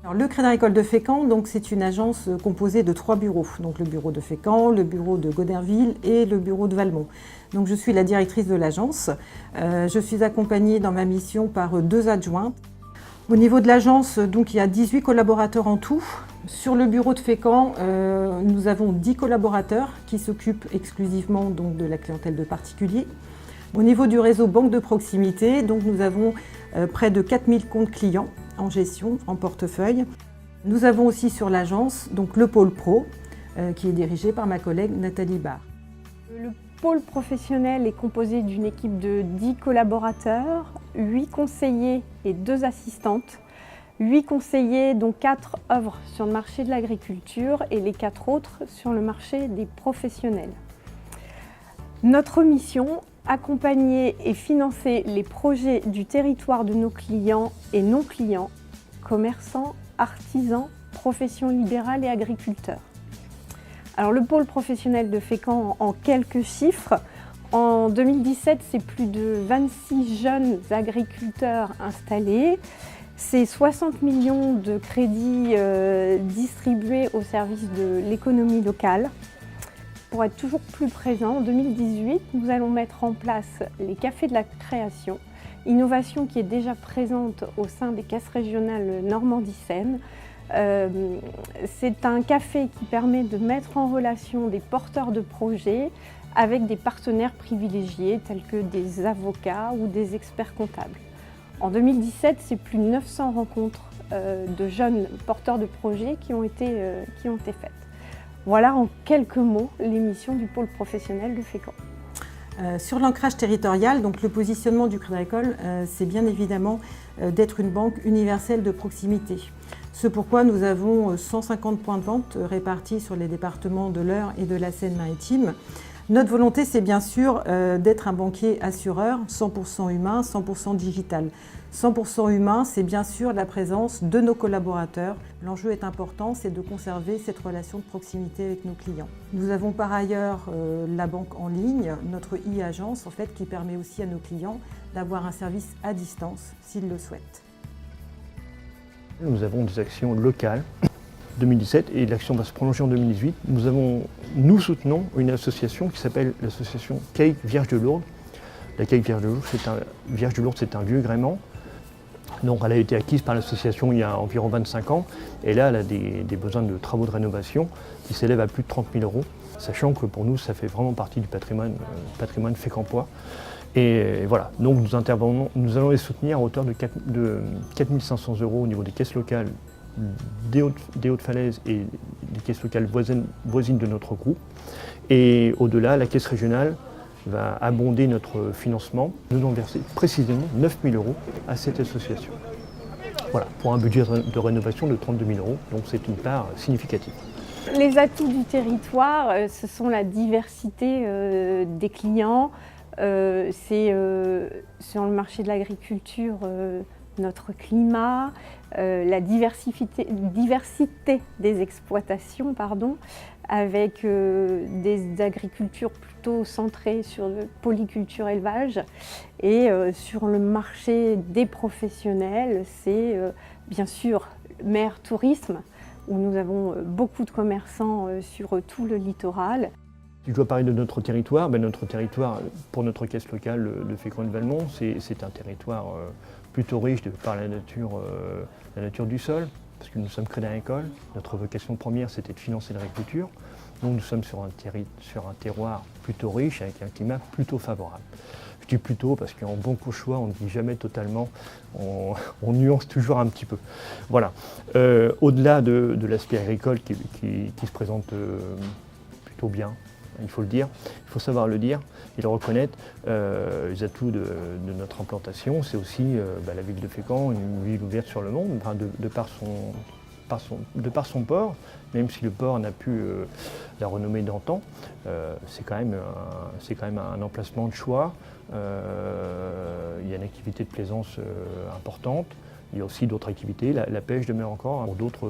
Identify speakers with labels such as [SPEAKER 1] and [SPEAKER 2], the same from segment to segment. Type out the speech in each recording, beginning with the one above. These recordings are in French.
[SPEAKER 1] Alors, le Crédit Agricole de Fécamp, c'est une agence composée de 3 bureaux. Donc, le bureau de Fécamp, le bureau de Goderville et le bureau de Valmont. Donc, je suis la directrice de l'agence. Je suis accompagnée dans ma mission par 2 adjoints. Au niveau de l'agence, il y a 18 collaborateurs en tout. Sur le bureau de Fécamp, nous avons 10 collaborateurs qui s'occupent exclusivement de la clientèle de particuliers. Au niveau du réseau banque de proximité, nous avons près de 4000 comptes clients en gestion, en portefeuille. Nous avons aussi sur l'agence le pôle pro, qui est dirigé par ma collègue Nathalie Barre.
[SPEAKER 2] Le pôle professionnel est composé d'une équipe de 10 collaborateurs, 8 conseillers et 2 assistantes. 8 conseillers, dont 4 œuvrent sur le marché de l'agriculture et les 4 autres sur le marché des professionnels. Notre mission, accompagner et financer les projets du territoire de nos clients et non-clients, commerçants, artisans, professions libérales et agriculteurs. Alors le pôle professionnel de Fécamp, en quelques chiffres, en 2017, c'est plus de 26 jeunes agriculteurs installés. C'est 60 millions de crédits distribués au service de l'économie locale. Pour être toujours plus présent, en 2018, nous allons mettre en place les cafés de la création, innovation qui est déjà présente au sein des caisses régionales Normandie-Seine. C'est un café qui permet de mettre en relation des porteurs de projets avec des partenaires privilégiés tels que des avocats ou des experts comptables. En 2017, c'est plus de 900 rencontres de jeunes porteurs de projets qui ont été faites. Voilà en quelques mots les missions du pôle professionnel de Fécamp.
[SPEAKER 1] Sur l'ancrage territorial, le positionnement du Crédit Agricole, c'est bien évidemment d'être une banque universelle de proximité. Ce pourquoi nous avons 150 points de vente répartis sur les départements de l'Eure et de la Seine-Maritime. Notre volonté, c'est bien sûr d'être un banquier assureur 100% humain, 100% digital. 100% humain, c'est bien sûr la présence de nos collaborateurs. L'enjeu est important, c'est de conserver cette relation de proximité avec nos clients. Nous avons par ailleurs la banque en ligne, notre e-agence qui permet aussi à nos clients d'avoir un service à distance s'ils le souhaitent.
[SPEAKER 3] Nous avons des actions locales 2017 et l'action va se prolonger en 2018. Nous soutenons une association qui s'appelle l'association Cake Vierge de Lourdes. La Cake Vierge de Lourdes, c'est un vieux gréement. Donc elle a été acquise par l'association il y a environ 25 ans et là elle a des besoins de travaux de rénovation qui s'élèvent à plus de 30 000 €, sachant que pour nous ça fait vraiment partie du patrimoine fécampois. Et voilà, donc nous allons les soutenir à hauteur de 4 500 € au niveau des caisses locales des Hautes-Falaises et des caisses locales voisines de notre groupe. Et au-delà, la caisse régionale va abonder notre financement. Nous allons verser précisément 9 000 € à cette association. Voilà, pour un budget de rénovation de 32 000 €, donc c'est une part significative.
[SPEAKER 2] Les atouts du territoire, ce sont la diversité des clients, c'est sur le marché de l'agriculture, notre climat, la diversité des exploitations, avec des agricultures plutôt centrées sur le polyculture élevage. Et sur le marché des professionnels, c'est bien sûr mer tourisme, où nous avons beaucoup de commerçants sur tout le littoral.
[SPEAKER 3] Si je dois parler de notre territoire, pour notre caisse locale de Fécamp de Valmont, c'est un territoire plutôt riche par la nature du sol, parce que nous sommes Crédit Agricole. Notre vocation première, c'était de financer l'agriculture. Donc nous sommes sur un terroir plutôt riche, avec un climat plutôt favorable. Je dis plutôt parce qu'en bon cauchois, on ne dit jamais totalement, on nuance toujours un petit peu. Voilà. Au-delà de l'aspect agricole qui se présente plutôt bien, il faut le dire, il faut savoir le dire et le reconnaître. Les atouts de notre implantation, c'est aussi la ville de Fécamp, une ville ouverte sur le monde, de par son port, même si le port n'a plus la renommée d'antan, c'est quand même un emplacement de choix. Il y a une activité de plaisance importante. Il y a aussi d'autres activités. La pêche demeure encore pour d'autres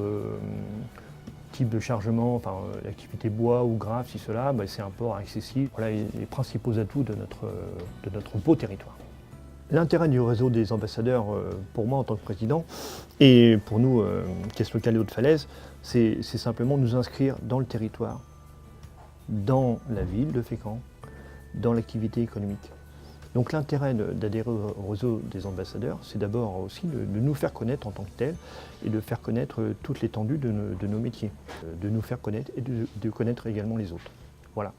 [SPEAKER 3] type de chargement, l'activité bois ou grave, si cela, c'est un port accessible. Voilà les principaux atouts de notre beau territoire. L'intérêt du réseau des ambassadeurs, pour moi en tant que président, et pour nous, Caisse locale des Hautes-Falaises, c'est simplement nous inscrire dans le territoire, dans la ville de Fécamp, dans l'activité économique. Donc l'intérêt d'adhérer au réseau des ambassadeurs, c'est d'abord aussi de nous faire connaître en tant que tel et de faire connaître toute l'étendue de nos métiers, de nous faire connaître et de connaître également les autres. Voilà.